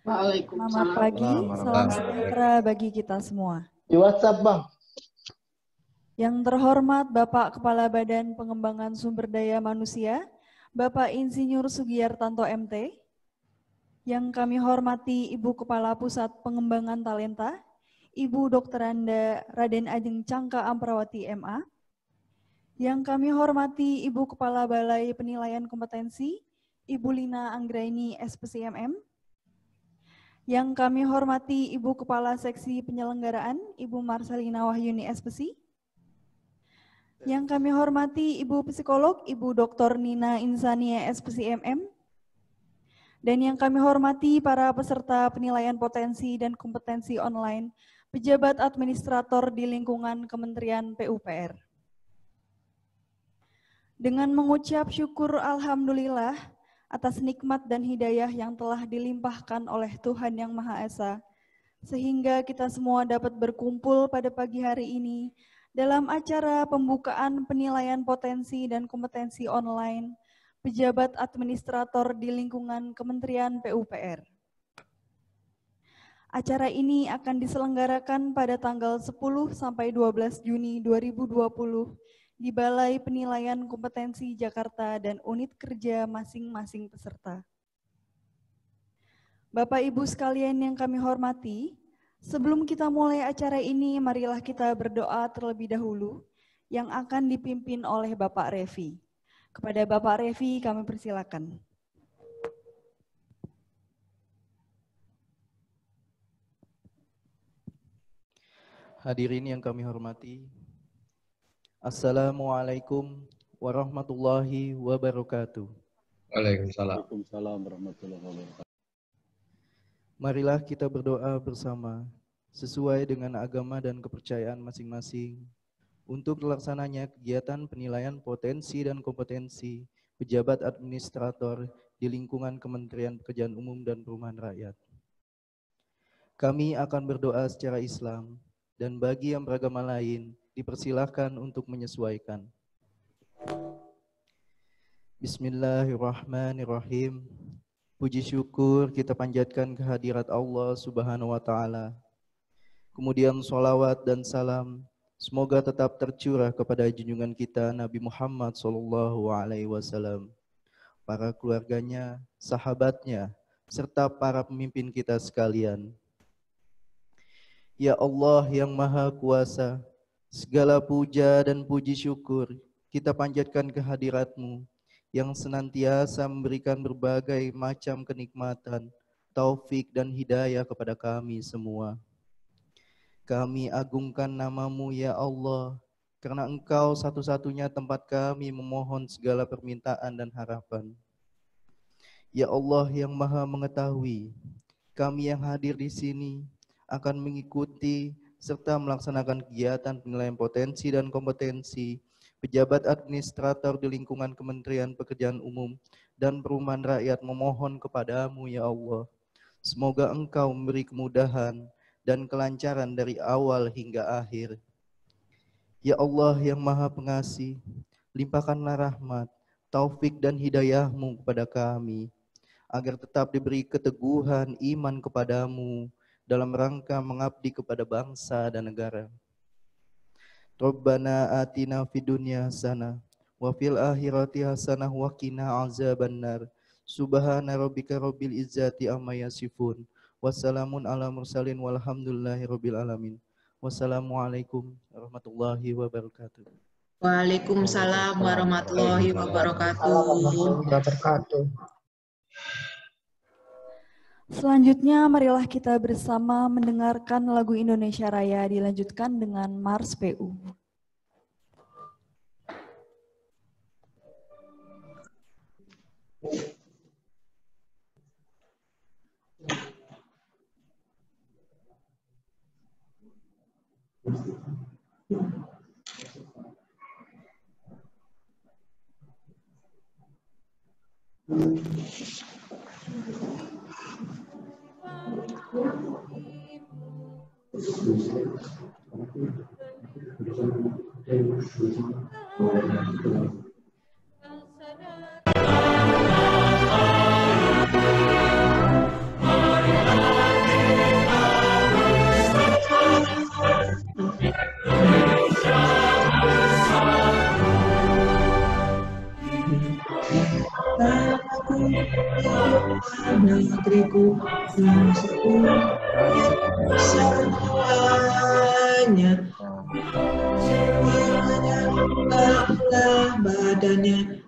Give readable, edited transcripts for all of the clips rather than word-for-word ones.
Selamat pagi, salam sejahtera bagi kita semua. Di WhatsApp, Bang. Yang terhormat Bapak Kepala Badan Pengembangan Sumber Daya Manusia, Bapak Insinyur Sugiyartanto MT. Yang kami hormati Ibu Kepala Pusat Pengembangan Talenta, Ibu Dr. Anda Raden Ajeng Cangka Amprawati MA. Yang kami hormati Ibu Kepala Balai Penilaian Kompetensi, Ibu Lina Anggraini SPCMM. Yang kami hormati Ibu Kepala Seksi Penyelenggaraan, Ibu Marcelina Wahyuni SPC. Yang kami hormati Ibu Psikolog, Ibu Dr. Nina Insania SPCMM. Dan yang kami hormati para peserta penilaian potensi dan kompetensi online, pejabat administrator di lingkungan Kementerian PUPR. Dengan mengucap syukur Alhamdulillah atas nikmat dan hidayah yang telah dilimpahkan oleh Tuhan Yang Maha Esa, sehingga kita semua dapat berkumpul pada pagi hari ini dalam acara pembukaan penilaian potensi dan kompetensi online pejabat administrator di lingkungan Kementerian PUPR. Acara ini akan diselenggarakan pada tanggal 10 sampai 12 Juni 2020 di Balai Penilaian Kompetensi Jakarta dan unit kerja masing-masing peserta. Bapak Ibu sekalian yang kami hormati, sebelum kita mulai acara ini, marilah kita berdoa terlebih dahulu yang akan dipimpin oleh Bapak Revi. Kepada Bapak Revi kami persilakan. Hadirin yang kami hormati, Assalamualaikum warahmatullahi wabarakatuh. Waalaikumsalam. Waalaikumsalam warahmatullahi wabarakatuh. Marilah kita berdoa bersama sesuai dengan agama dan kepercayaan masing-masing untuk terlaksananya kegiatan penilaian potensi dan kompetensi pejabat administrator di lingkungan Kementerian Pekerjaan Umum dan Perumahan Rakyat. Kami akan berdoa secara Islam dan bagi yang beragama lain dipersilahkan untuk menyesuaikan. Bismillahirrahmanirrahim. Puji syukur kita panjatkan kehadirat Allah Subhanahu wa Ta'ala. Kemudian sholawat dan salam semoga tetap tercurah kepada junjungan kita Nabi Muhammad SAW, para keluarganya, sahabatnya, serta para pemimpin kita sekalian. Ya Allah yang Maha Kuasa, segala puja dan puji syukur kita panjatkan kehadirat-Mu yang senantiasa memberikan berbagai macam kenikmatan, taufik dan hidayah kepada kami semua. Kami agungkan nama-Mu ya Allah, karena Engkau satu-satunya tempat kami memohon segala permintaan dan harapan. Ya Allah yang Maha Mengetahui, kami yang hadir di sini akan mengikuti serta melaksanakan kegiatan penilaian potensi dan kompetensi pejabat administrator di lingkungan Kementerian Pekerjaan Umum dan Perumahan Rakyat memohon kepadamu ya Allah. Semoga Engkau memberi kemudahan dan kelancaran dari awal hingga akhir. Ya Allah yang Maha Pengasih, limpahkanlah rahmat, taufik dan hidayah-Mu kepada kami, agar tetap diberi keteguhan iman kepadamu dalam rangka mengabdi kepada bangsa dan negara. Rabbana atina fid dunya hasanah wa fil akhirati hasanah wa qina azabannar. Subhana rabbika rabbil izzati amma yasifun. Wassalamun ala mursalin walhamdulillahi rabbil alamin. Wassalamualaikum warahmatullahi wabarakatuh. Waalaikumsalam warahmatullahi wabarakatuh. Selanjutnya marilah kita bersama mendengarkan lagu Indonesia Raya dilanjutkan dengan Mars PU. Marilah negeriku dan semuanya. Semuanya lelah badannya.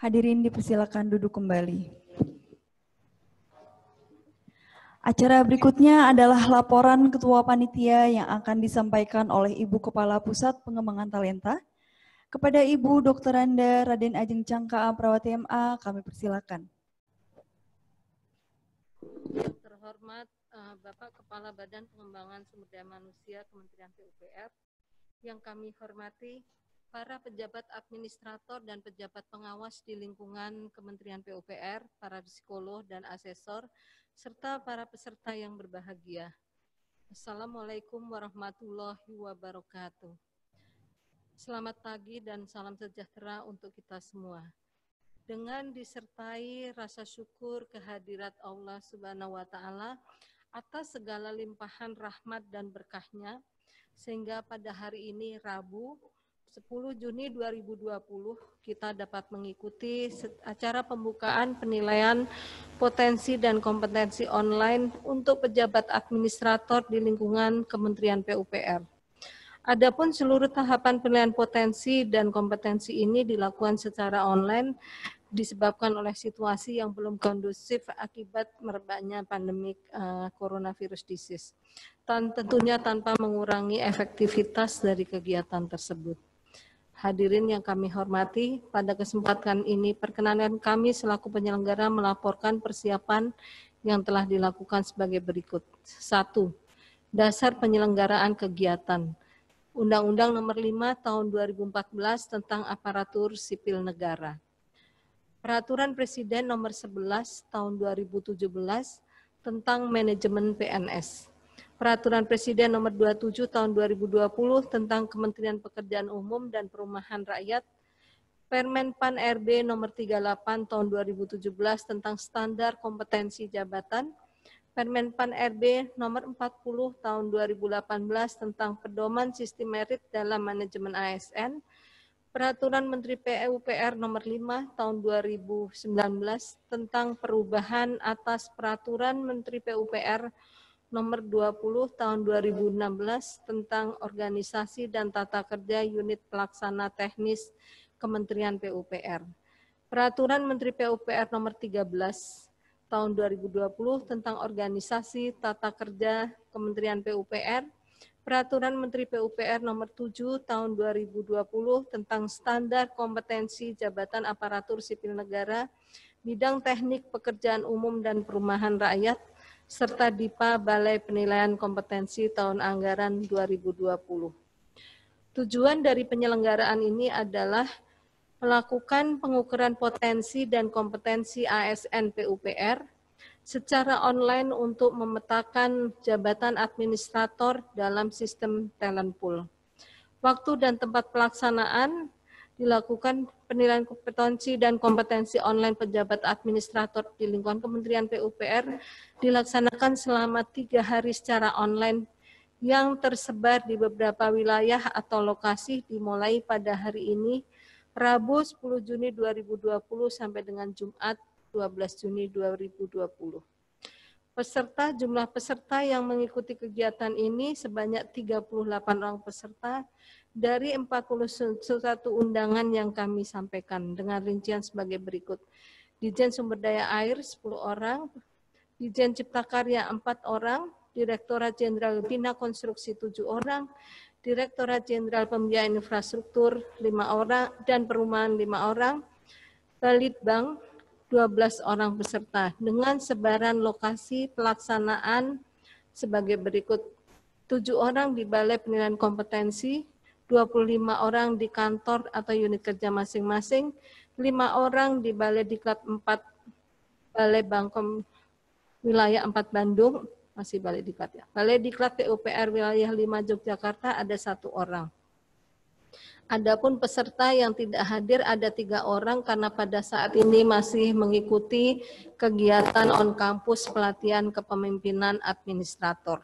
Hadirin dipersilakan duduk kembali. Acara berikutnya adalah laporan Ketua Panitia yang akan disampaikan oleh Ibu Kepala Pusat Pengembangan Talenta. Kepada Ibu Dr. Anda Raden Ajeng Cangka Prawati MA, kami persilakan. Terhormat Bapak Kepala Badan Pengembangan Sumber Daya Manusia Kementerian PUPR, yang kami hormati para pejabat administrator dan pejabat pengawas di lingkungan Kementerian PUPR, para psikolog dan asesor, serta para peserta yang berbahagia. Assalamualaikum warahmatullahi wabarakatuh. Selamat pagi dan salam sejahtera untuk kita semua. Dengan disertai rasa syukur kehadirat Allah Subhanahu wa Ta'ala atas segala limpahan rahmat dan berkahnya, sehingga pada hari ini Rabu 10 Juni 2020 kita dapat mengikuti acara pembukaan penilaian potensi dan kompetensi online untuk pejabat administrator di lingkungan Kementerian PUPR. Adapun seluruh tahapan penilaian potensi dan kompetensi ini dilakukan secara online disebabkan oleh situasi yang belum kondusif akibat merebaknya pandemi coronavirus disease. Tentunya tanpa mengurangi efektivitas dari kegiatan tersebut. Hadirin yang kami hormati, pada kesempatan ini perkenankan kami selaku penyelenggara melaporkan persiapan yang telah dilakukan sebagai berikut. 1. Dasar penyelenggaraan kegiatan. Undang-Undang Nomor 5 Tahun 2014 tentang Aparatur Sipil Negara. Peraturan Presiden Nomor 11 Tahun 2017 tentang Manajemen PNS. Peraturan Presiden Nomor 27 Tahun 2020 tentang Kementerian Pekerjaan Umum dan Perumahan Rakyat, Permen PAN RB Nomor 38 Tahun 2017 tentang Standar Kompetensi Jabatan, Permen PAN RB Nomor 40 Tahun 2018 tentang Pedoman Sistem Merit dalam Manajemen ASN, Peraturan Menteri PUPR Nomor 5 Tahun 2019 tentang perubahan atas Peraturan Menteri PUPR Nomor 20 Tahun 2016 tentang Organisasi dan Tata Kerja Unit Pelaksana Teknis Kementerian PUPR. Peraturan Menteri PUPR Nomor 13 Tahun 2020 tentang Organisasi Tata Kerja Kementerian PUPR. Peraturan Menteri PUPR Nomor 7 Tahun 2020 tentang standar kompetensi jabatan aparatur sipil negara, bidang teknik pekerjaan umum dan perumahan rakyat, serta DIPA Balai Penilaian Kompetensi tahun anggaran 2020. Tujuan dari penyelenggaraan ini adalah melakukan pengukuran potensi dan kompetensi ASN PUPR secara online untuk memetakan jabatan administrator dalam sistem talent pool. Waktu dan tempat pelaksanaan dilakukan penilaian kompetensi dan kompetensi online pejabat administrator di lingkungan Kementerian PUPR dilaksanakan selama 3 hari secara online yang tersebar di beberapa wilayah atau lokasi dimulai pada hari ini, Rabu 10 Juni 2020 sampai dengan Jumat 12 Juni 2020. Jumlah peserta yang mengikuti kegiatan ini sebanyak 38 orang peserta dari 41 undangan yang kami sampaikan dengan rincian sebagai berikut. Dirjen Sumber Daya Air 10 orang, Dirjen Cipta Karya 4 orang, Direktorat Jenderal Bina Konstruksi 7 orang, Direktorat Jenderal Pembiayaan Infrastruktur 5 orang dan Perumahan 5 orang, Balitbank 12 orang peserta dengan sebaran lokasi pelaksanaan sebagai berikut. 7 orang di Balai Penilaian Kompetensi, 25 orang di kantor atau unit kerja masing-masing, 5 orang di Balai Diklat 4 Balai Bangkom Wilayah 4 Bandung, masih Balai Diklat ya. Balai Diklat PUPR Wilayah 5 Yogyakarta ada 1 orang. Adapun peserta yang tidak hadir ada 3 orang karena pada saat ini masih mengikuti kegiatan on campus pelatihan kepemimpinan administrator.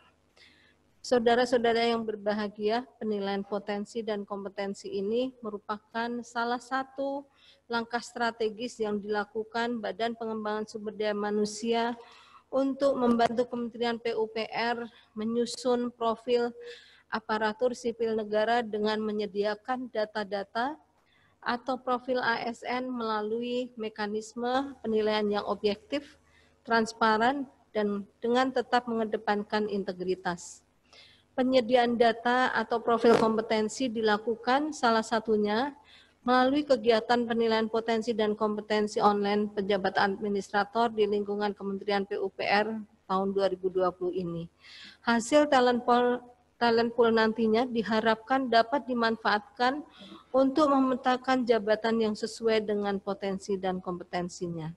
Saudara-saudara yang berbahagia, penilaian potensi dan kompetensi ini merupakan salah satu langkah strategis yang dilakukan Badan Pengembangan Sumber Daya Manusia untuk membantu Kementerian PUPR menyusun profil aparatur sipil negara dengan menyediakan data-data atau profil ASN melalui mekanisme penilaian yang objektif, transparan, dan dengan tetap mengedepankan integritas. Penyediaan data atau profil kompetensi dilakukan salah satunya melalui kegiatan penilaian potensi dan kompetensi online pejabat administrator di lingkungan Kementerian PUPR tahun 2020 ini. Hasil talent pool nantinya diharapkan dapat dimanfaatkan untuk memetakan jabatan yang sesuai dengan potensi dan kompetensinya.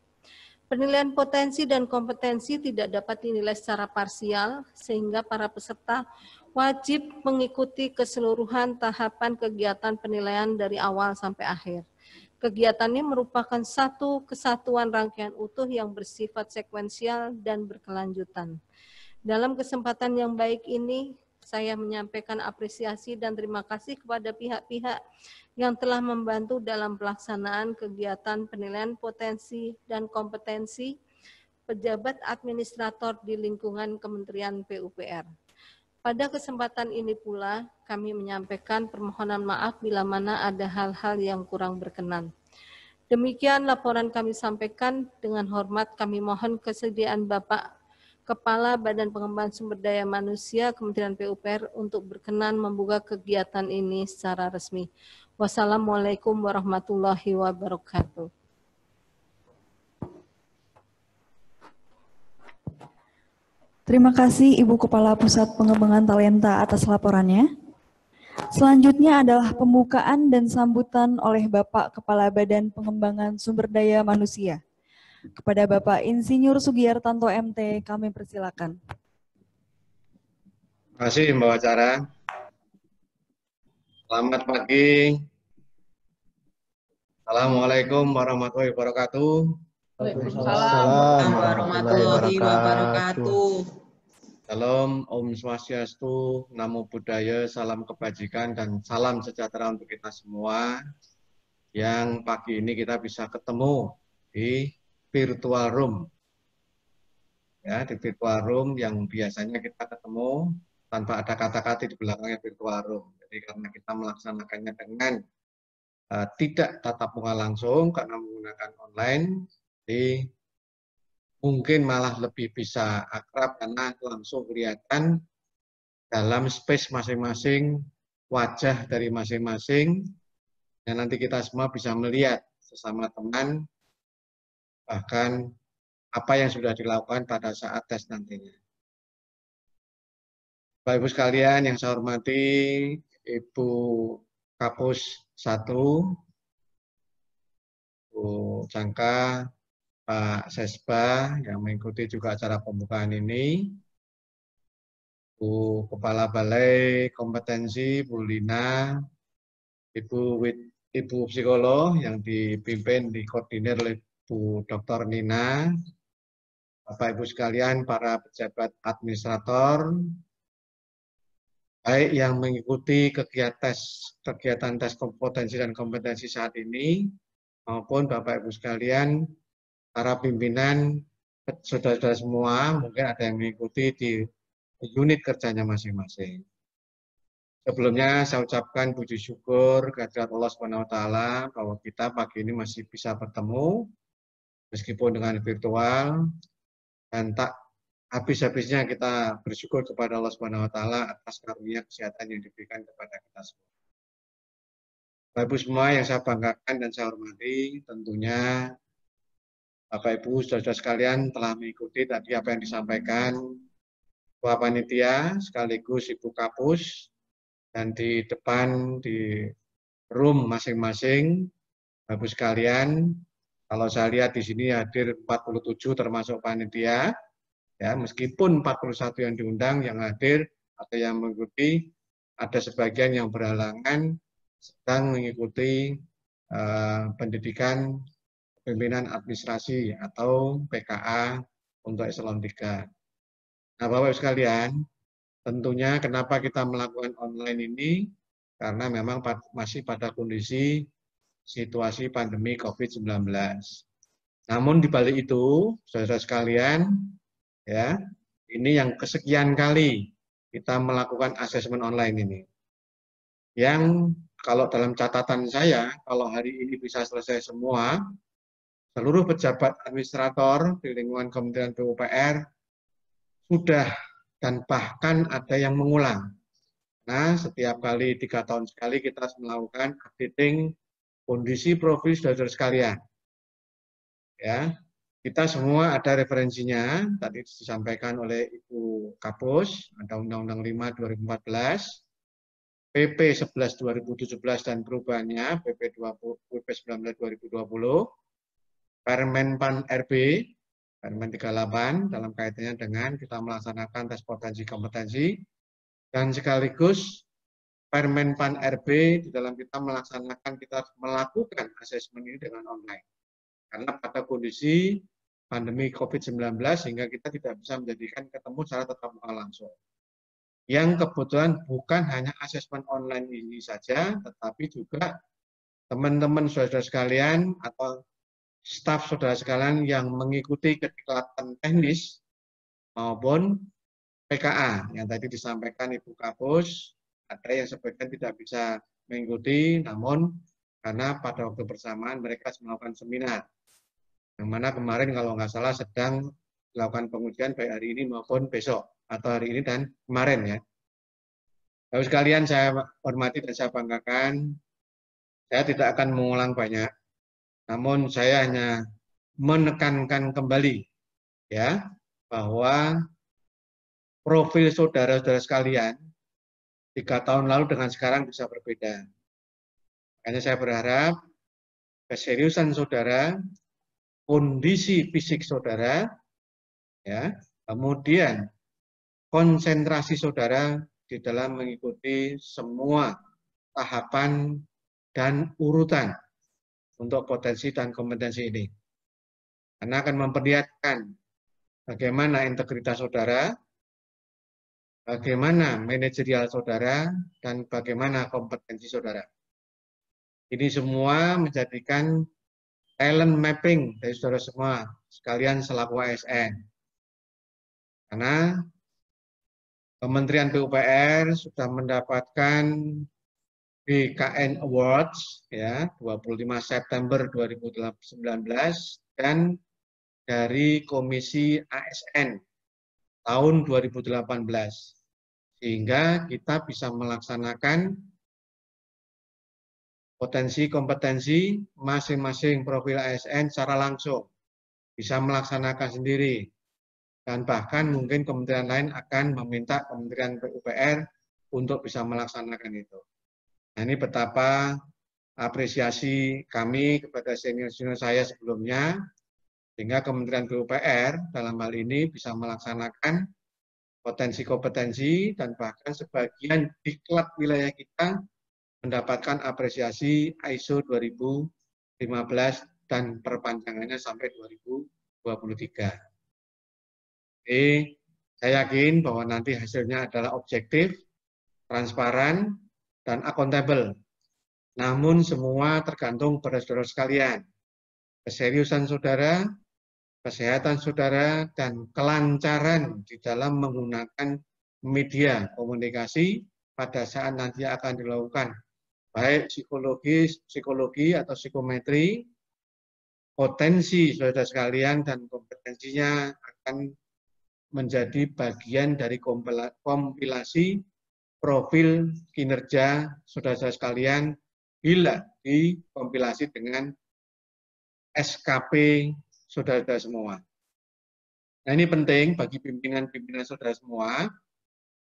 Penilaian potensi dan kompetensi tidak dapat dinilai secara parsial, sehingga para peserta wajib mengikuti keseluruhan tahapan kegiatan penilaian dari awal sampai akhir. Kegiatan ini merupakan satu kesatuan rangkaian utuh yang bersifat sekuensial dan berkelanjutan. Dalam kesempatan yang baik ini, saya menyampaikan apresiasi dan terima kasih kepada pihak-pihak yang telah membantu dalam pelaksanaan kegiatan penilaian potensi dan kompetensi pejabat administrator di lingkungan Kementerian PUPR. Pada kesempatan ini pula, kami menyampaikan permohonan maaf bila mana ada hal-hal yang kurang berkenan. Demikian laporan kami sampaikan. Dengan hormat kami mohon kesediaan Bapak Kepala Badan Pengembangan Sumber Daya Manusia Kementerian PUPR untuk berkenan membuka kegiatan ini secara resmi. Wassalamualaikum warahmatullahi wabarakatuh. Terima kasih Ibu Kepala Pusat Pengembangan Talenta atas laporannya. Selanjutnya adalah pembukaan dan sambutan oleh Bapak Kepala Badan Pengembangan Sumber Daya Manusia. Kepada Bapak Insinyur Sugiartanto MT, kami persilakan. Terima kasih Mbak Wacara. Selamat pagi. Assalamualaikum warahmatullahi wabarakatuh. Waalaikumsalam warahmatullahi wabarakatuh. Salam, Om Swastiastu, Namo Buddhaya, salam kebajikan, dan salam sejahtera untuk kita semua. Yang pagi ini kita bisa ketemu di virtual room. Ya, di virtual room yang biasanya kita ketemu tanpa ada kata-kata di belakangnya virtual room. Jadi karena kita melaksanakannya dengan tidak tatap muka langsung karena menggunakan online, jadi mungkin malah lebih bisa akrab karena langsung kelihatan dalam space masing-masing, wajah dari masing-masing, dan nanti kita semua bisa melihat sesama teman, bahkan apa yang sudah dilakukan pada saat tes nantinya. Bapak Ibu sekalian yang saya hormati, Ibu Kapus 1, Bu Cangka, Pak Sesba yang mengikuti juga acara pembukaan ini, Bu Kepala Balai Kompetensi, Bu Lina, Ibu Psikolog yang dipimpin, dikoordinir oleh Bu Dr. Nina, Bapak Ibu sekalian, para pejabat administrator, baik yang mengikuti kegiatan tes kompetensi dan kompetensi saat ini, maupun Bapak Ibu sekalian, para pimpinan, saudara-saudara semua, mungkin ada yang mengikuti di unit kerjanya masing-masing. Sebelumnya saya ucapkan puji syukur kehadirat Allah SWT bahwa kita pagi ini masih bisa bertemu, meskipun dengan virtual, dan tak habis-habisnya kita bersyukur kepada Allah SWT atas karunia kesehatan yang diberikan kepada kita semua. Bapak Ibu semua yang saya banggakan dan saya hormati, tentunya Bapak Ibu saudara-saudara sekalian telah mengikuti tadi apa yang disampaikan Ketua Panitia sekaligus Ibu Kapus, dan di depan di room masing-masing Bapak Ibu sekalian, kalau saya lihat di sini hadir 47 termasuk panitia. Ya, meskipun 41 yang diundang, yang hadir atau yang mengikuti, ada sebagian yang berhalangan sedang mengikuti pendidikan pimpinan administrasi atau PKA untuk eselon 3. Nah, Bapak-Ibu sekalian, tentunya kenapa kita melakukan online ini, karena memang masih pada kondisi situasi pandemi COVID-19. Namun di balik itu, saudara sekalian, ya, ini yang kesekian kali kita melakukan asesmen online ini. Yang kalau dalam catatan saya, kalau hari ini bisa selesai semua, seluruh pejabat administrator di lingkungan Kementerian PUPR sudah dan bahkan ada yang mengulang. Nah, setiap kali 3 tahun sekali kita melakukan updating kondisi profil saudara sekalian. Ya, kita semua ada referensinya, tadi disampaikan oleh Ibu Kapus, ada Undang-Undang 5 2014, PP 11 2017 dan perubahannya, PP 19 2020, Permen Pan RB, Permen 38 dalam kaitannya dengan kita melaksanakan tes potensi kompetensi, dan sekaligus Permen Pan RB di dalam kita melakukan asesmen ini dengan online. Karena pada kondisi pandemi COVID-19 sehingga kita tidak bisa menjadikan ketemu secara tatap muka langsung. Yang kebetulan bukan hanya asesmen online ini saja, tetapi juga teman-teman saudara sekalian atau staf saudara sekalian yang mengikuti kedekatan teknis maupun PKA yang tadi disampaikan Ibu Kapus, ada yang sebagian tidak bisa mengikuti, namun karena pada waktu bersamaan mereka melakukan seminar. Yang mana kemarin kalau nggak salah sedang melakukan pengujian baik hari ini maupun besok, atau hari ini dan kemarin ya. Bapak sekalian saya hormati dan saya banggakan, saya tidak akan mengulang banyak, namun saya hanya menekankan kembali ya bahwa profil saudara-saudara sekalian 3 tahun lalu dengan sekarang bisa berbeda. Makanya saya berharap keseriusan saudara, kondisi fisik saudara, ya, kemudian konsentrasi saudara di dalam mengikuti semua tahapan dan urutan untuk potensi dan kompetensi ini. Karena akan memperlihatkan bagaimana integritas saudara, bagaimana manajerial saudara, dan bagaimana kompetensi saudara. Ini semua menjadikan talent mapping dari saudara semua, sekalian selaku ASN. Karena Kementerian PUPR sudah mendapatkan BKN Awards ya 25 September 2019 dan dari Komisi ASN tahun 2018. sehingga kita bisa melaksanakan potensi kompetensi masing-masing profil ASN secara langsung, bisa melaksanakan sendiri, dan bahkan mungkin kementerian lain akan meminta Kementerian PUPR untuk bisa melaksanakan itu. Nah, ini betapa apresiasi kami kepada senior-senior saya sebelumnya, sehingga Kementerian PUPR dalam hal ini bisa melaksanakan potensi kompetensi dan bahkan sebagian diklat wilayah kita mendapatkan apresiasi ISO 2015 dan perpanjangannya sampai 2023. Jadi saya yakin bahwa nanti hasilnya adalah objektif, transparan, dan akuntabel. Namun semua tergantung pada saudara sekalian. Keseriusan saudara, kesehatan saudara, dan kelancaran di dalam menggunakan media komunikasi pada saat nanti akan dilakukan baik psikologi atau psikometri, potensi saudara sekalian dan kompetensinya akan menjadi bagian dari kompilasi profil kinerja saudara sekalian bila dikompilasi dengan SKP saudara semua. Nah, ini penting bagi pimpinan-pimpinan saudara semua.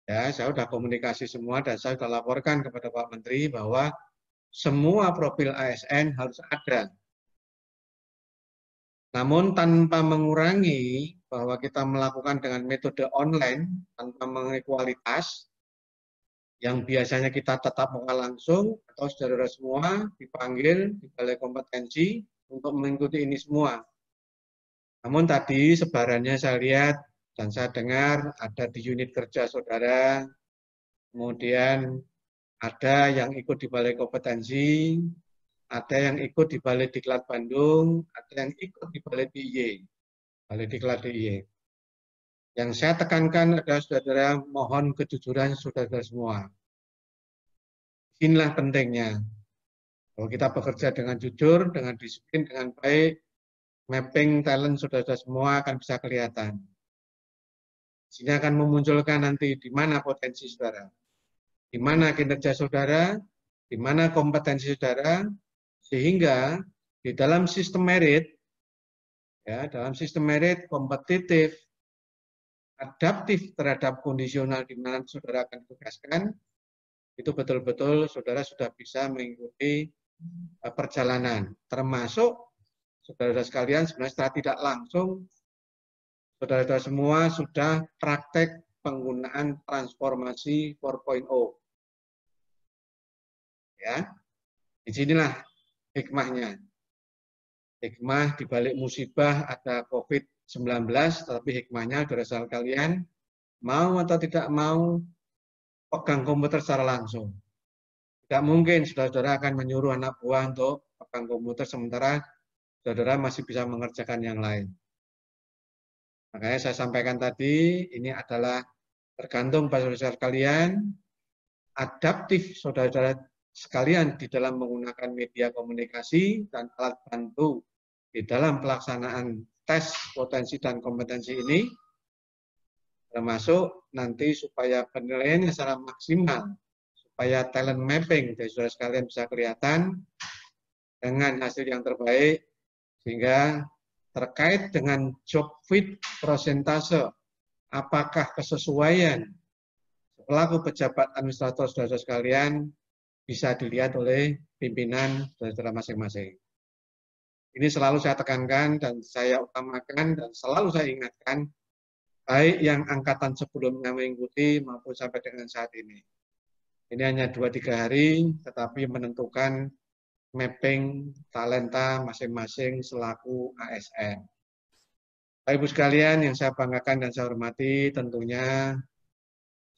Ya, saya sudah komunikasi semua dan saya sudah laporkan kepada Pak Menteri bahwa semua profil ASN harus ada. Namun tanpa mengurangi bahwa kita melakukan dengan metode online tanpa mengurangi kualitas, yang biasanya kita tetap muka langsung atau saudara semua dipanggil di balai kompetensi untuk mengikuti ini semua. Namun tadi sebarannya saya lihat dan saya dengar ada di unit kerja saudara, kemudian ada yang ikut di balai kompetensi, ada yang ikut di balai diklat Bandung, ada yang ikut di balai DIY, balai diklat DIY. Yang saya tekankan adalah saudara mohon kejujuran saudara semua. Inilah pentingnya. Kalau kita bekerja dengan jujur, dengan disiplin, dengan baik, mapping talent saudara semua akan bisa kelihatan. Sini akan memunculkan nanti di mana potensi saudara, di mana kinerja saudara, di mana kompetensi saudara, sehingga di dalam sistem merit, ya, dalam sistem merit kompetitif, adaptif terhadap kondisional di mana saudara akan ditugaskan, itu betul-betul saudara sudah bisa mengikuti perjalanan, termasuk saudara sekalian sebenarnya secara tidak langsung saudara semua sudah praktek penggunaan transformasi 4.0. Ya, disinilah hikmahnya. Hikmah di balik musibah ada COVID-19, tapi hikmahnya saudara kalian mau atau tidak mau pegang komputer secara langsung. Tidak mungkin saudara akan menyuruh anak buah untuk pegang komputer sementara saudara masih bisa mengerjakan yang lain. Makanya saya sampaikan tadi, ini adalah tergantung pada saudara kalian, adaptif saudara sekalian di dalam menggunakan media komunikasi dan alat bantu di dalam pelaksanaan tes potensi dan kompetensi ini, termasuk nanti supaya penilaiannya secara maksimal, supaya talent mapping dari saudara sekalian bisa kelihatan dengan hasil yang terbaik, sehingga terkait dengan job fit prosentase, apakah kesesuaian pelaku pejabat administrator saudara sekalian bisa dilihat oleh pimpinan saudara masing-masing. Ini selalu saya tekankan dan saya utamakan dan selalu saya ingatkan, baik yang angkatan sebelumnya mengikuti maupun sampai dengan saat ini. Ini hanya 2-3 hari, tetapi menentukan mapping talenta masing-masing selaku ASN. Bapak Ibu sekalian yang saya banggakan dan saya hormati, tentunya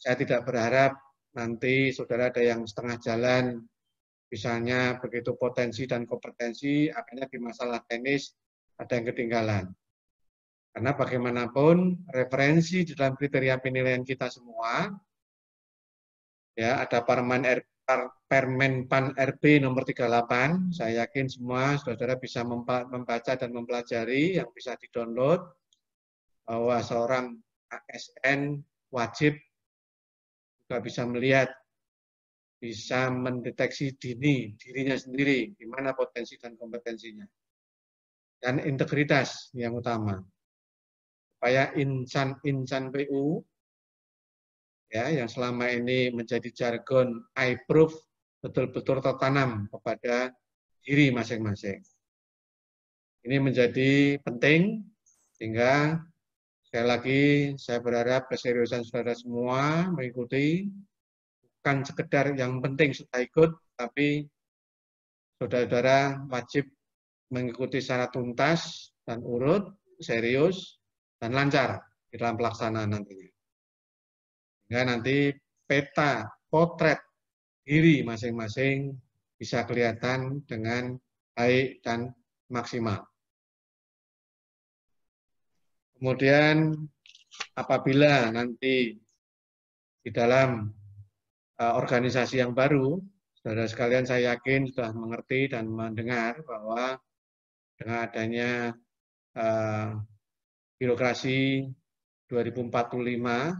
saya tidak berharap nanti saudara ada yang setengah jalan, misalnya begitu potensi dan kompetensi, akhirnya di masalah teknis ada yang ketinggalan. Karena bagaimanapun referensi di dalam kriteria penilaian kita semua, ya ada Permenpan RB nomor 38, saya yakin semua saudara bisa membaca dan mempelajari, yang bisa di-download, bahwa seorang ASN wajib juga bisa melihat, bisa mendeteksi dini dirinya sendiri, di mana potensi dan kompetensinya. Dan integritas yang utama. Supaya insan PU ya yang selama ini menjadi jargon I-proof betul-betul tertanam kepada diri masing-masing. Ini menjadi penting sehingga sekali lagi saya berharap keseriusan saudara semua mengikuti, bukan sekedar yang penting sudah ikut, tapi saudara-saudara wajib mengikuti secara tuntas dan urut, serius, dan lancar di dalam pelaksanaan nantinya. Sehingga nanti peta, potret diri masing-masing bisa kelihatan dengan baik dan maksimal. Kemudian apabila nanti di dalam organisasi yang baru, saudara sekalian saya yakin sudah mengerti dan mendengar bahwa dengan adanya birokrasi 2045,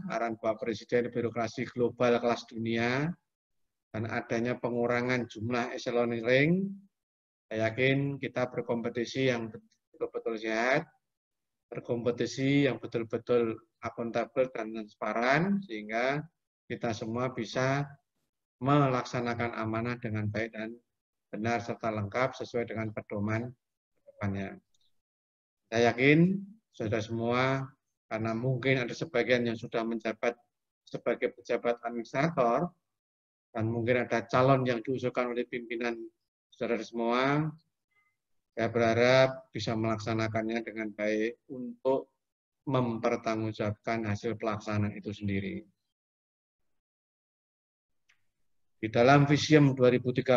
arahan Bapak Presiden birokrasi global kelas dunia, dan adanya pengurangan jumlah eseloning, saya yakin kita berkompetisi yang betul-betul sehat, berkompetisi yang betul-betul akuntabel dan transparan, sehingga kita semua bisa melaksanakan amanah dengan baik dan benar serta lengkap sesuai dengan pedoman depannya. Saya yakin saudara semua, karena mungkin ada sebagian yang sudah menjabat sebagai pejabat administrator, dan mungkin ada calon yang diusulkan oleh pimpinan saudara semua, saya berharap bisa melaksanakannya dengan baik untuk mempertanggungjawabkan hasil pelaksanaan itu sendiri. Di dalam Visium 2030,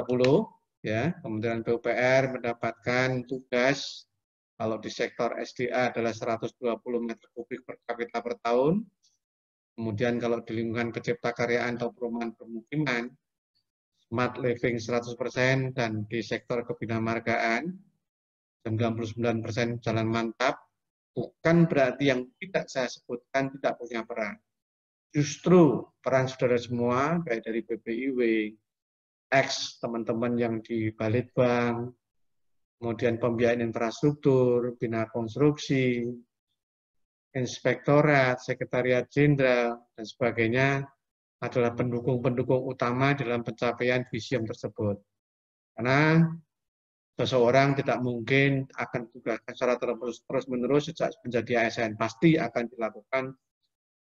ya, Kementerian PUPR mendapatkan tugas kalau di sektor SDA adalah 120 meter kubik per kapita per tahun. Kemudian kalau di lingkungan penciptakaryaan atau perumahan permukiman, smart living 100%, dan di sektor kebinamargaan 99% jalan mantap. Bukan berarti yang tidak saya sebutkan tidak punya peran. Justru peran saudara semua, baik dari BPIW, teman-teman yang di Balitbank, kemudian pembiayaan infrastruktur, bina konstruksi, inspektorat, sekretariat jenderal, dan sebagainya adalah pendukung-pendukung utama dalam pencapaian Visium tersebut. Karena seseorang tidak mungkin akan tugaskan secara terus-menerus sejak menjadi ASN. Pasti akan dilakukan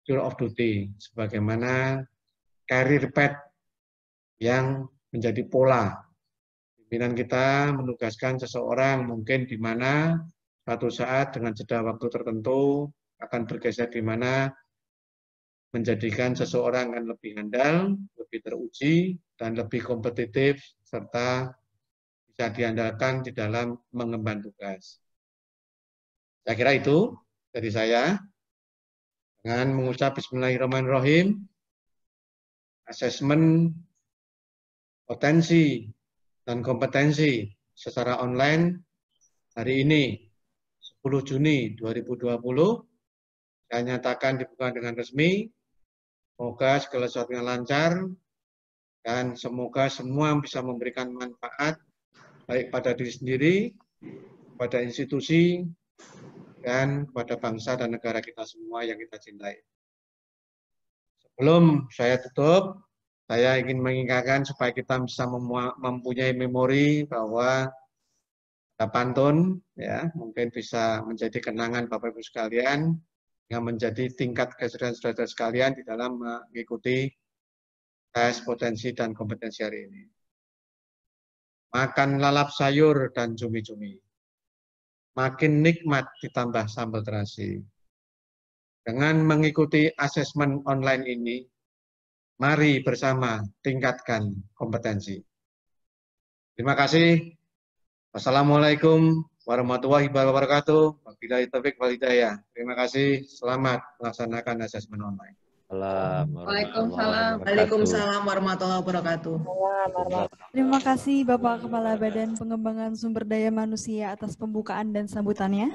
tour of duty, sebagaimana career path yang menjadi pola. Pimpinan kita menugaskan seseorang mungkin di mana suatu saat dengan jeda waktu tertentu akan bergeser di mana menjadikan seseorang akan lebih handal, lebih teruji, dan lebih kompetitif, serta bisa diandalkan di dalam mengemban tugas. Saya kira itu dari saya. Dengan mengucap Bismillahirrahmanirrahim, asesmen potensi dan kompetensi secara online hari ini 10 Juni 2020 saya nyatakan dibuka dengan resmi. Semoga segala sesuatunya lancar dan semoga semua bisa memberikan manfaat baik pada diri sendiri, pada institusi, dan kepada bangsa dan negara kita semua yang kita cintai. Sebelum saya tutup, saya ingin mengingatkan supaya kita bisa mempunyai memori bahwa ada pantun, ya, mungkin bisa menjadi kenangan Bapak Ibu sekalian, yang menjadi tingkat keseriusan saudara sekalian di dalam mengikuti tes potensi dan kompetensi hari ini. Makan lalap sayur dan cumi-cumi. Makin nikmat ditambah sambal terasi. Dengan mengikuti asesmen online ini, mari bersama tingkatkan kompetensi. Terima kasih. Wassalamualaikum warahmatullahi wabarakatuh. Wabillahi taufiq wal hidayah. Terima kasih. Selamat melaksanakan asesmen online. Waalaikumsalam warahmatullahi wabarakatuh. Terima kasih Bapak Kepala Badan Pengembangan Sumber Daya Manusia atas pembukaan dan sambutannya.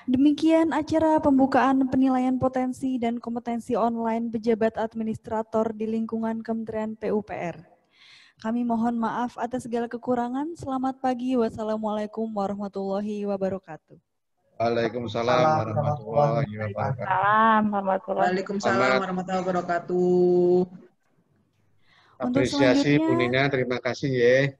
Demikian acara pembukaan penilaian potensi dan kompetensi online pejabat administrator di lingkungan Kementerian PUPR. Kami mohon maaf atas segala kekurangan. Selamat pagi. Wassalamualaikum warahmatullahi wabarakatuh. Waalaikumsalam warahmatullahi wabarakatuh. Waalaikumsalam warahmatullahi wabarakatuh. Apresiasi Bu Nina, terima kasih ya.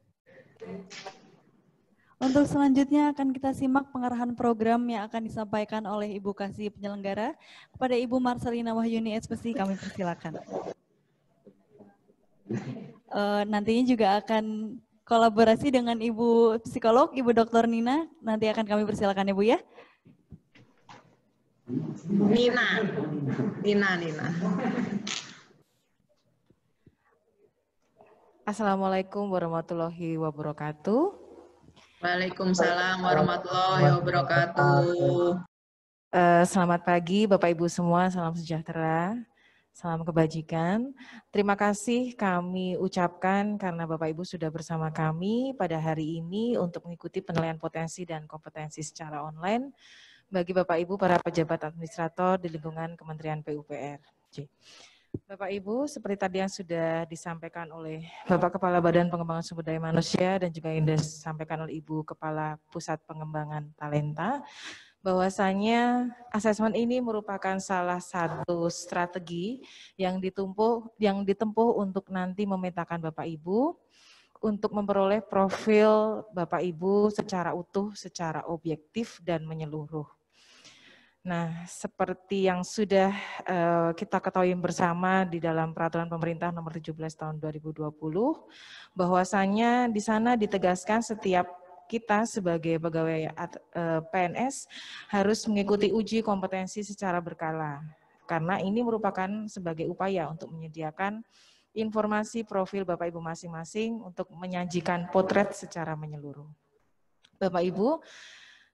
Untuk selanjutnya akan kita simak pengarahan program yang akan disampaikan oleh Ibu Kasih penyelenggara. Kepada Ibu Marcelina Wahyuni SPC kami persilakan. Nantinya juga akan kolaborasi dengan Ibu Psikolog, Ibu Dr. Nina. Nanti akan kami persilakan Ibu ya. Nina. Assalamualaikum warahmatullahi wabarakatuh. Waalaikumsalam warahmatullahi wabarakatuh. Selamat pagi Bapak Ibu semua, salam sejahtera, salam kebajikan. Terima kasih kami ucapkan karena Bapak Ibu sudah bersama kami pada hari ini untuk mengikuti penilaian potensi dan kompetensi secara online bagi Bapak Ibu para pejabat administrator di lingkungan Kementerian PUPR. Bapak Ibu, seperti tadi yang sudah disampaikan oleh Bapak Kepala Badan Pengembangan Sumber Daya Manusia dan juga yang disampaikan oleh Ibu Kepala Pusat Pengembangan Talenta, bahwasanya asesmen ini merupakan salah satu strategi yang ditempuh untuk nanti memetakan Bapak Ibu untuk memperoleh profil Bapak Ibu secara utuh, secara objektif dan menyeluruh. Nah, seperti yang sudah kita ketahui bersama di dalam Peraturan Pemerintah Nomor 17 Tahun 2020, bahwasanya di sana ditegaskan setiap kita sebagai pegawai PNS harus mengikuti uji kompetensi secara berkala, karena ini merupakan sebagai upaya untuk menyediakan informasi profil Bapak Ibu masing-masing untuk menyajikan potret secara menyeluruh. Bapak Ibu,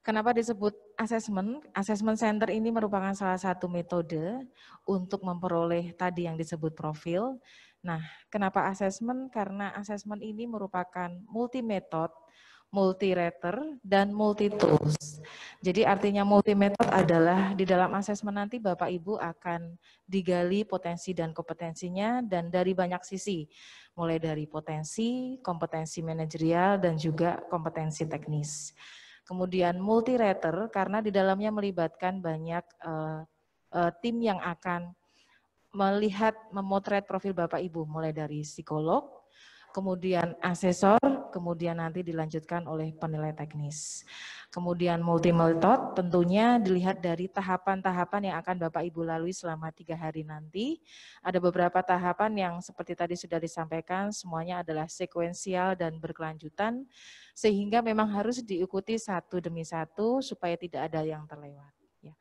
kenapa disebut asesmen? Asesmen center ini merupakan salah satu metode untuk memperoleh tadi yang disebut profil. Nah, kenapa asesmen? Karena asesmen ini merupakan multi-metode, multi-rater, dan multi-tools. Jadi artinya multi-metode adalah di dalam asesmen nanti Bapak Ibu akan digali potensi dan kompetensinya dan dari banyak sisi. Mulai dari potensi, kompetensi manajerial, dan juga kompetensi teknis. Kemudian multi-rater karena di dalamnya melibatkan banyak tim yang akan melihat, memotret profil Bapak Ibu, mulai dari psikolog, kemudian asesor, kemudian nanti dilanjutkan oleh penilai teknis. Kemudian multi-metode tentunya dilihat dari tahapan-tahapan yang akan Bapak Ibu lalui selama 3 hari nanti. Ada beberapa tahapan yang seperti tadi sudah disampaikan, semuanya adalah sekuensial dan berkelanjutan, sehingga memang harus diikuti satu demi satu supaya tidak ada yang terlewat. Ya.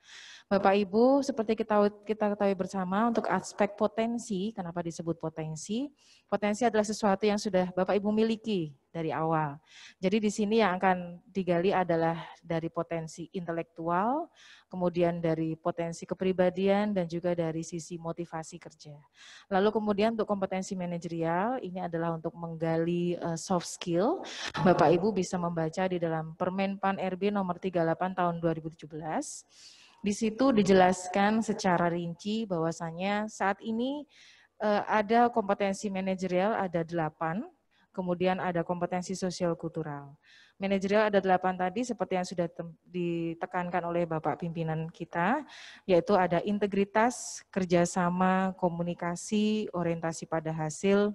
Bapak Ibu, seperti kita ketahui bersama untuk aspek potensi, kenapa disebut potensi? Potensi adalah sesuatu yang sudah Bapak Ibu miliki dari awal. Jadi di sini yang akan digali adalah dari potensi intelektual, kemudian dari potensi kepribadian, dan juga dari sisi motivasi kerja. Lalu kemudian untuk kompetensi manajerial, ini adalah untuk menggali soft skill. Bapak Ibu bisa membaca di dalam Permenpan RB nomor 38 tahun 2017. Di situ dijelaskan secara rinci bahwasanya saat ini ada kompetensi manajerial ada 8, kemudian ada kompetensi sosial kultural. Manajerial ada 8 tadi seperti yang sudah ditekankan oleh Bapak pimpinan kita, yaitu ada integritas, kerjasama, komunikasi, orientasi pada hasil,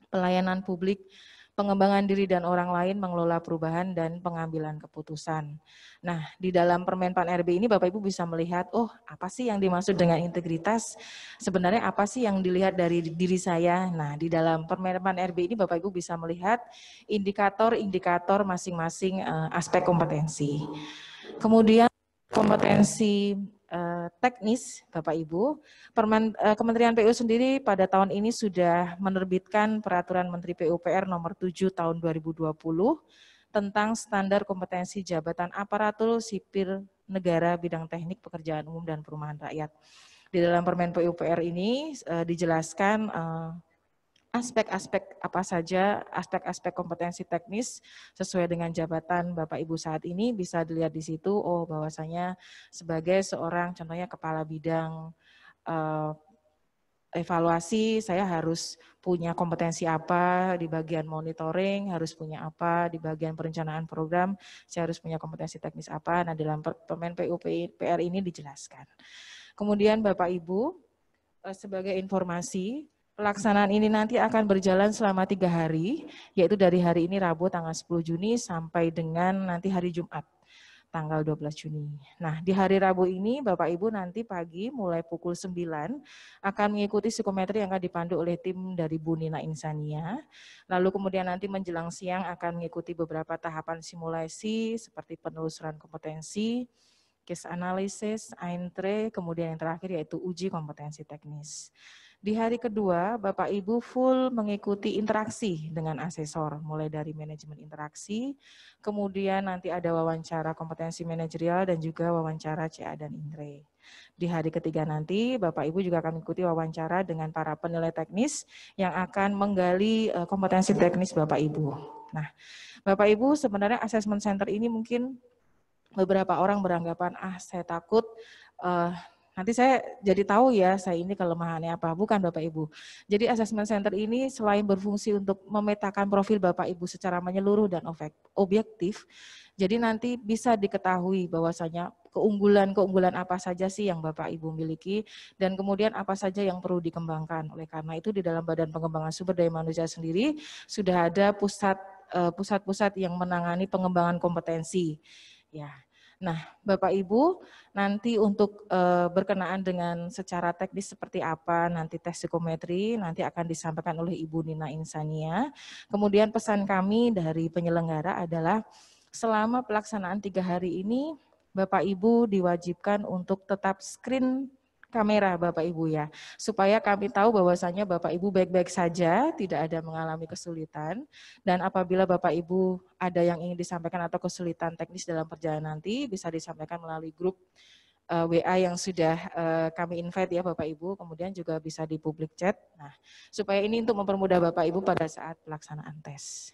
pelayanan publik, pengembangan diri dan orang lain, mengelola perubahan, dan pengambilan keputusan. Nah, di dalam Permenpan RB ini Bapak Ibu bisa melihat, oh apa sih yang dimaksud dengan integritas? Sebenarnya apa sih yang dilihat dari diri saya? Nah, di dalam Permenpan RB ini Bapak Ibu bisa melihat indikator-indikator masing-masing aspek kompetensi. Kemudian kompetensi teknis, Bapak Ibu, Kementerian PU sendiri pada tahun ini sudah menerbitkan Peraturan Menteri PUPR nomor 7 tahun 2020 tentang standar kompetensi jabatan aparatur sipil negara bidang teknik pekerjaan umum dan perumahan rakyat. Di dalam Permen PUPR ini dijelaskan aspek-aspek apa saja, aspek-aspek kompetensi teknis sesuai dengan jabatan Bapak Ibu saat ini bisa dilihat di situ. Oh, bahwasanya sebagai seorang contohnya kepala bidang evaluasi, saya harus punya kompetensi apa di bagian monitoring, harus punya apa di bagian perencanaan program, saya harus punya kompetensi teknis apa. Nah, dalam Permen PUPR ini dijelaskan. Kemudian Bapak Ibu, sebagai informasi, pelaksanaan ini nanti akan berjalan selama 3 hari, yaitu dari hari ini Rabu tanggal 10 Juni sampai dengan nanti hari Jumat tanggal 12 Juni. Nah, di hari Rabu ini Bapak Ibu nanti pagi mulai pukul 9 akan mengikuti psikometri yang akan dipandu oleh tim dari Bu Nina Insania. Lalu kemudian nanti menjelang siang akan mengikuti beberapa tahapan simulasi seperti penelusuran kompetensi, case analysis, Aintre, kemudian yang terakhir yaitu uji kompetensi teknis. Di hari kedua, Bapak Ibu full mengikuti interaksi dengan asesor, mulai dari manajemen interaksi, kemudian nanti ada wawancara kompetensi manajerial dan juga wawancara CA dan INRE. Di hari ketiga nanti, Bapak Ibu juga akan mengikuti wawancara dengan para penilai teknis yang akan menggali kompetensi teknis Bapak Ibu. Nah, Bapak Ibu sebenarnya assessment center ini mungkin beberapa orang beranggapan, saya takut, nanti saya jadi tahu ya saya ini kelemahannya apa. Bukan Bapak Ibu. Jadi assessment center ini selain berfungsi untuk memetakan profil Bapak Ibu secara menyeluruh dan objektif, jadi nanti bisa diketahui bahwasanya keunggulan-keunggulan apa saja sih yang Bapak Ibu miliki dan kemudian apa saja yang perlu dikembangkan. Oleh karena itu di dalam Badan Pengembangan Sumber Daya Manusia sendiri sudah ada pusat-pusat yang menangani pengembangan kompetensi. Ya. Nah, Bapak Ibu, nanti untuk berkenaan dengan secara teknis seperti apa nanti tes psikometri nanti akan disampaikan oleh Ibu Nina Insania. Kemudian pesan kami dari penyelenggara adalah selama pelaksanaan 3 hari ini Bapak Ibu diwajibkan untuk tetap screen kamera Bapak Ibu ya, supaya kami tahu bahwasanya Bapak Ibu baik-baik saja, tidak ada mengalami kesulitan, dan apabila Bapak Ibu ada yang ingin disampaikan atau kesulitan teknis dalam perjalanan nanti, bisa disampaikan melalui grup WA yang sudah kami invite ya Bapak Ibu, kemudian juga bisa di public chat, nah supaya ini untuk mempermudah Bapak Ibu pada saat pelaksanaan tes.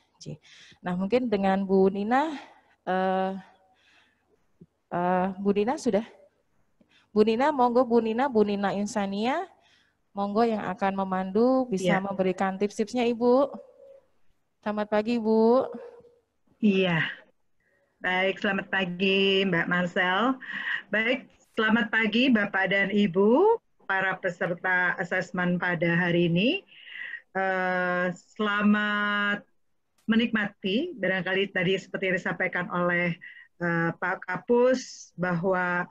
Nah mungkin dengan Bu Nina, Bu Nina sudah? Bu Nina, monggo Bu Nina Insania, monggo yang akan memandu bisa memberikan tips-tipsnya Ibu. Selamat pagi Bu. Iya, baik selamat pagi Mbak Marcel. Baik, selamat pagi Bapak dan Ibu, para peserta asesmen pada hari ini. Selamat menikmati, barangkali tadi seperti yang disampaikan oleh Pak Kapus, bahwa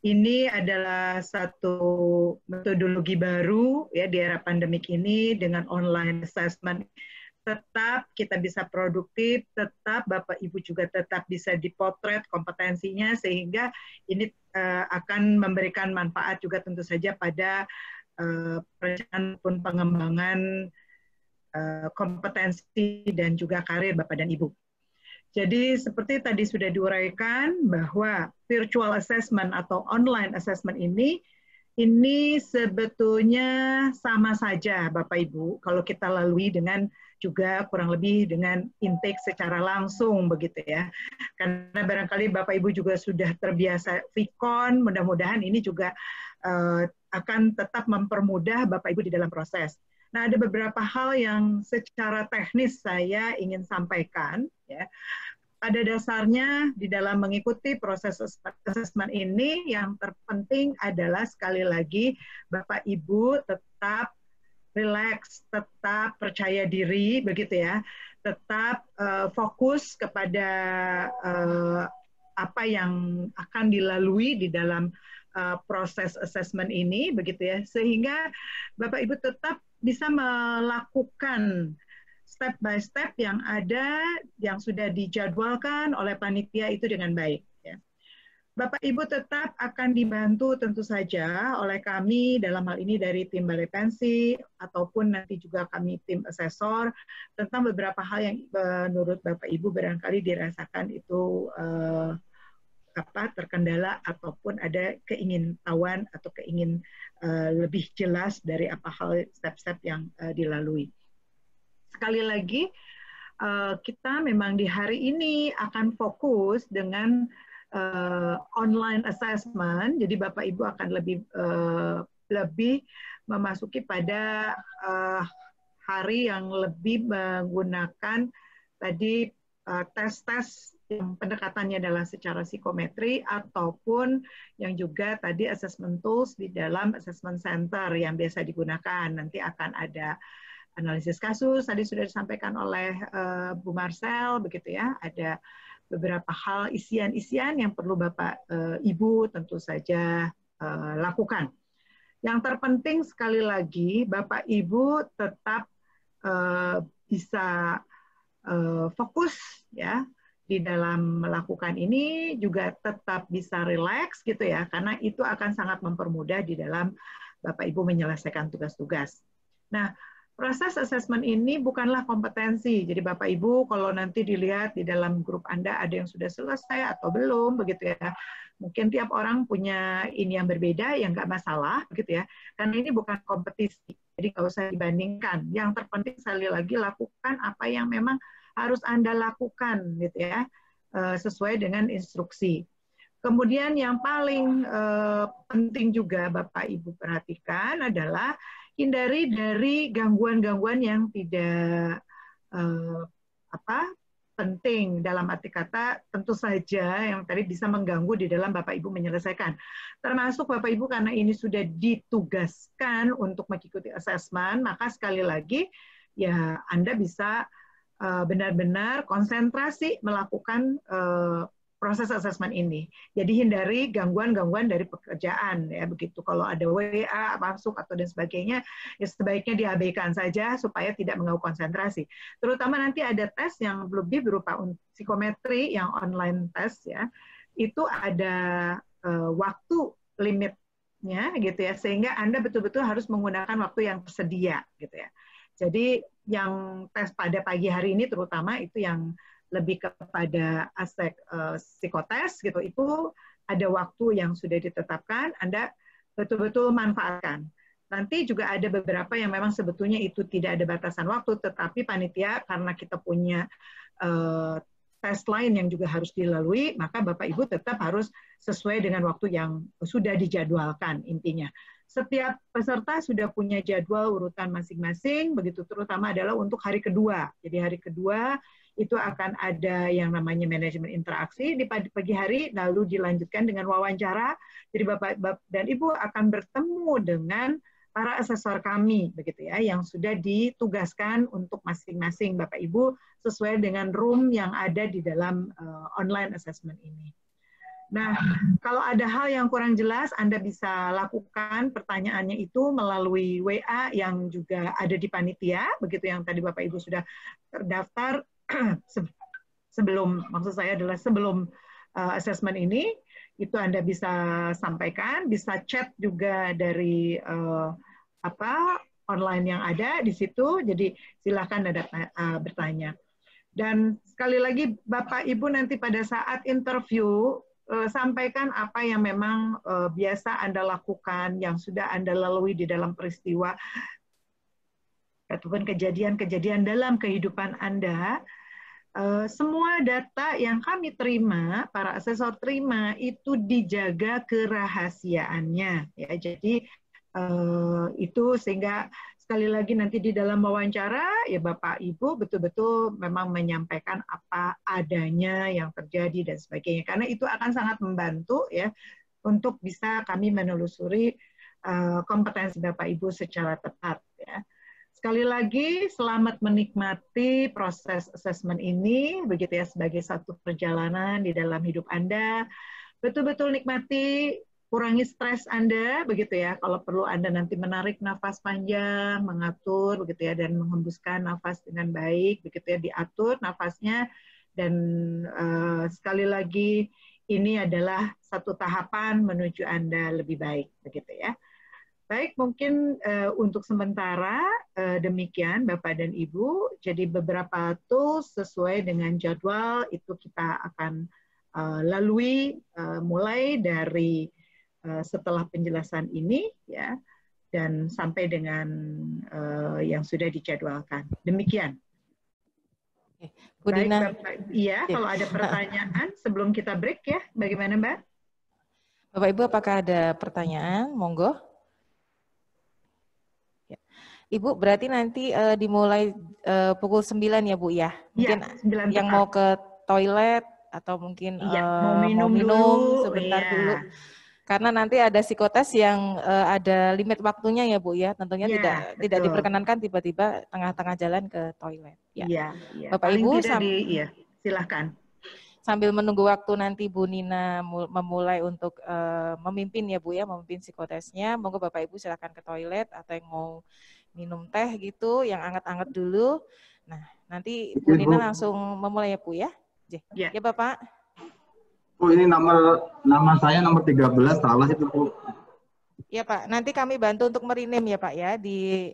ini adalah satu metodologi baru ya di era pandemik ini dengan online assessment. Tetap kita bisa produktif, tetap Bapak Ibu juga tetap bisa dipotret kompetensinya sehingga ini akan memberikan manfaat juga tentu saja pada perencanaan pun pengembangan kompetensi dan juga karir Bapak dan Ibu. Jadi seperti tadi sudah diuraikan bahwa virtual assessment atau online assessment ini sebetulnya sama saja Bapak Ibu kalau kita lalui dengan juga kurang lebih dengan intake secara langsung begitu ya. Karena barangkali Bapak Ibu juga sudah terbiasa Vicon, mudah-mudahan ini juga akan tetap mempermudah Bapak Ibu di dalam proses. Nah, ada beberapa hal yang secara teknis saya ingin sampaikan ya. Pada dasarnya di dalam mengikuti proses assessment ini yang terpenting adalah sekali lagi Bapak Ibu tetap relax, tetap percaya diri begitu ya, tetap fokus kepada apa yang akan dilalui di dalam proses assessment ini begitu ya, sehingga Bapak Ibu tetap bisa melakukan step by step yang ada, yang sudah dijadwalkan oleh panitia itu dengan baik. Ya. Bapak Ibu tetap akan dibantu tentu saja oleh kami dalam hal ini dari tim Balai Pensi ataupun nanti juga kami tim asesor tentang beberapa hal yang menurut Bapak Ibu barangkali dirasakan itu terkendala ataupun ada keingintahuan atau lebih jelas dari apa hal step-step yang dilalui. sekali lagi kita memang di hari ini akan fokus dengan online assessment. Jadi Bapak Ibu akan lebih memasuki pada hari yang lebih menggunakan tadi tes-tes yang pendekatannya adalah secara psikometri ataupun yang juga tadi assessment tools di dalam assessment center yang biasa digunakan. Nanti akan ada analisis kasus, tadi sudah disampaikan oleh Bu Marcel, begitu ya. Ada beberapa hal isian-isian yang perlu Bapak Ibu tentu saja lakukan. Yang terpenting sekali lagi, Bapak Ibu tetap bisa fokus ya di dalam melakukan ini, juga tetap bisa rileks gitu ya, karena itu akan sangat mempermudah di dalam Bapak Ibu menyelesaikan tugas-tugas. Nah, proses assessment ini bukanlah kompetensi. Jadi Bapak Ibu kalau nanti dilihat di dalam grup Anda ada yang sudah selesai atau belum begitu ya. Mungkin tiap orang punya ini yang berbeda, yang nggak masalah begitu ya. Karena ini bukan kompetisi. Jadi nggak usah dibandingkan. Yang terpenting sekali lagi lakukan apa yang memang harus Anda lakukan gitu ya, sesuai dengan instruksi. Kemudian yang paling penting juga Bapak Ibu perhatikan adalah hindari dari gangguan-gangguan yang tidak penting, dalam arti kata tentu saja yang tadi bisa mengganggu di dalam Bapak Ibu menyelesaikan. Termasuk Bapak Ibu karena ini sudah ditugaskan untuk mengikuti assessment, maka sekali lagi ya Anda bisa benar-benar konsentrasi melakukan proses assessment ini. Jadi hindari gangguan-gangguan dari pekerjaan ya begitu. Kalau ada WA masuk atau dan sebagainya, ya sebaiknya diabaikan saja supaya tidak mengganggu konsentrasi. Terutama nanti ada tes yang lebih berupa psikometri yang online tes ya. Itu ada waktu limitnya gitu ya, sehingga Anda betul-betul harus menggunakan waktu yang tersedia gitu ya. Jadi yang tes pada pagi hari ini terutama itu yang lebih kepada aspek psikotes gitu, itu ada waktu yang sudah ditetapkan, Anda betul-betul manfaatkan. Nanti juga ada beberapa yang memang sebetulnya itu tidak ada batasan waktu, tetapi panitia karena kita punya tes lain yang juga harus dilalui, maka Bapak Ibu tetap harus sesuai dengan waktu yang sudah dijadwalkan intinya. Setiap peserta sudah punya jadwal urutan masing-masing, begitu terutama adalah untuk hari kedua. Jadi hari kedua itu akan ada yang namanya manajemen interaksi di pagi hari, lalu dilanjutkan dengan wawancara. Jadi Bapak dan Ibu akan bertemu dengan para asesor kami, begitu ya, yang sudah ditugaskan untuk masing-masing Bapak Ibu sesuai dengan room yang ada di dalam online assessment ini. Nah, kalau ada hal yang kurang jelas, Anda bisa lakukan pertanyaannya itu melalui WA yang juga ada di panitia, begitu yang tadi Bapak Ibu sudah terdaftar sebelum, maksud saya adalah sebelum assessment ini, itu Anda bisa sampaikan, bisa chat juga dari online yang ada di situ, jadi silakan Anda bertanya. Dan sekali lagi Bapak Ibu nanti pada saat interview, sampaikan apa yang memang biasa Anda lakukan, yang sudah Anda lalui di dalam peristiwa ataupun kejadian-kejadian dalam kehidupan Anda. Semua data yang kami terima, para asesor terima, itu dijaga kerahasiaannya. Ya, jadi itu sehingga sekali lagi nanti di dalam wawancara, ya Bapak Ibu betul-betul memang menyampaikan apa adanya yang terjadi dan sebagainya. Karena itu akan sangat membantu ya untuk bisa kami menelusuri kompetensi Bapak Ibu secara tepat. Ya. Sekali lagi, selamat menikmati proses assessment ini, begitu ya, sebagai satu perjalanan di dalam hidup Anda. Betul-betul nikmati, kurangi stres Anda, begitu ya. Kalau perlu Anda nanti menarik nafas panjang, mengatur, begitu ya, dan menghembuskan nafas dengan baik, begitu ya, diatur nafasnya. Dan sekali lagi, ini adalah satu tahapan menuju Anda lebih baik, begitu ya. Baik, mungkin untuk sementara demikian Bapak dan Ibu. Jadi beberapa tools sesuai dengan jadwal itu kita akan lalui mulai dari setelah penjelasan ini ya, dan sampai dengan yang sudah dijadwalkan. Demikian Bu Baik, Dina. Bapak. Iya, kalau ada pertanyaan sebelum kita break ya, bagaimana Mbak? Bapak Ibu apakah ada pertanyaan? Monggo. Ya. Ibu berarti nanti dimulai pukul 9 ya Bu ya? Mungkin Ya, 9 yang tepat. mau ke toilet atau mungkin Iya, mau minum dulu, sebentar iya. dulu. Karena nanti ada psikotes yang ada limit waktunya ya Bu ya. Tentunya Ya, tidak betul. diperkenankan tiba-tiba tengah-tengah jalan ke toilet. Ya. Iya, iya. Bapak Paling Ibu tidak iya, silahkan. sambil menunggu waktu nanti Bu Nina memulai untuk memimpin ya Bu ya, memimpin psikotesnya. Monggo Bapak Ibu silakan ke toilet atau yang mau minum teh gitu, yang anget-anget dulu. Nah, nanti Bu Nina langsung memulai ya Bu ya. Ya, ya Bapak. Bu, ini nama saya nomor 13, salah itu Bu. Ya Pak, nanti kami bantu untuk merename ya Pak ya di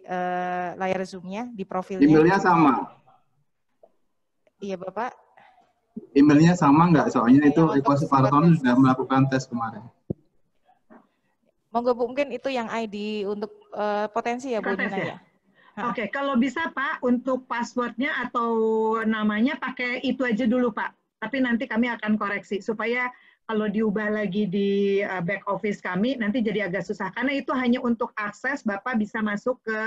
layar Zoom-nya, di profilnya. Emailnya sama. Iya Bapak. Emailnya sama nggak? Soalnya itu untuk Eko Supartono sudah melakukan tes kemarin. Monggo Bu, mungkin itu yang ID untuk potensi ya Bu Nina ya. Oke, kalau bisa Pak, untuk passwordnya atau namanya pakai itu aja dulu Pak. Tapi nanti kami akan koreksi supaya kalau diubah lagi di back office kami nanti jadi agak susah. Karena itu hanya untuk akses Bapak bisa masuk ke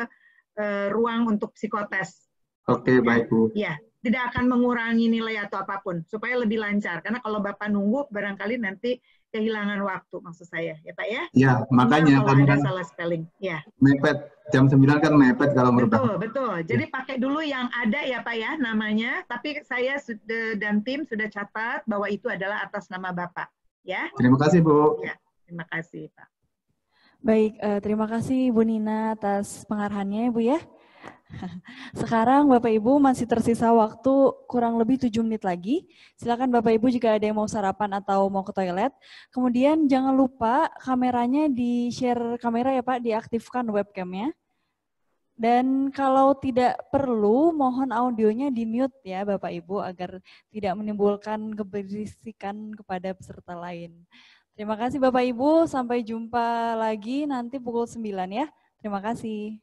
ruang untuk psikotes. Oke, baik Bu. Ya, tidak akan mengurangi nilai atau apapun supaya lebih lancar. Karena kalau Bapak nunggu barangkali nanti kehilangan waktu maksud saya, ya Pak ya? Ya, makanya kalau ada salah spelling, ya. Mepet jam 9 kan mepet kalau merubah. Betul. Jadi pakai dulu yang ada ya Pak ya namanya. Tapi saya dan tim sudah catat bahwa itu adalah atas nama Bapak, ya. Terima kasih Bu. Ya, terima kasih Pak. Baik, terima kasih Bu Nina atas pengarahannya Bu ya. Sekarang Bapak Ibu masih tersisa waktu kurang lebih 7 menit lagi. Silakan Bapak Ibu jika ada yang mau sarapan atau mau ke toilet. Kemudian jangan lupa kameranya di-share kamera ya Pak, diaktifkan webcamnya. Dan kalau tidak perlu, mohon audionya di-mute ya Bapak Ibu agar tidak menimbulkan keberisikan kepada peserta lain. Terima kasih Bapak Ibu, sampai jumpa lagi nanti pukul 9 ya. Terima kasih.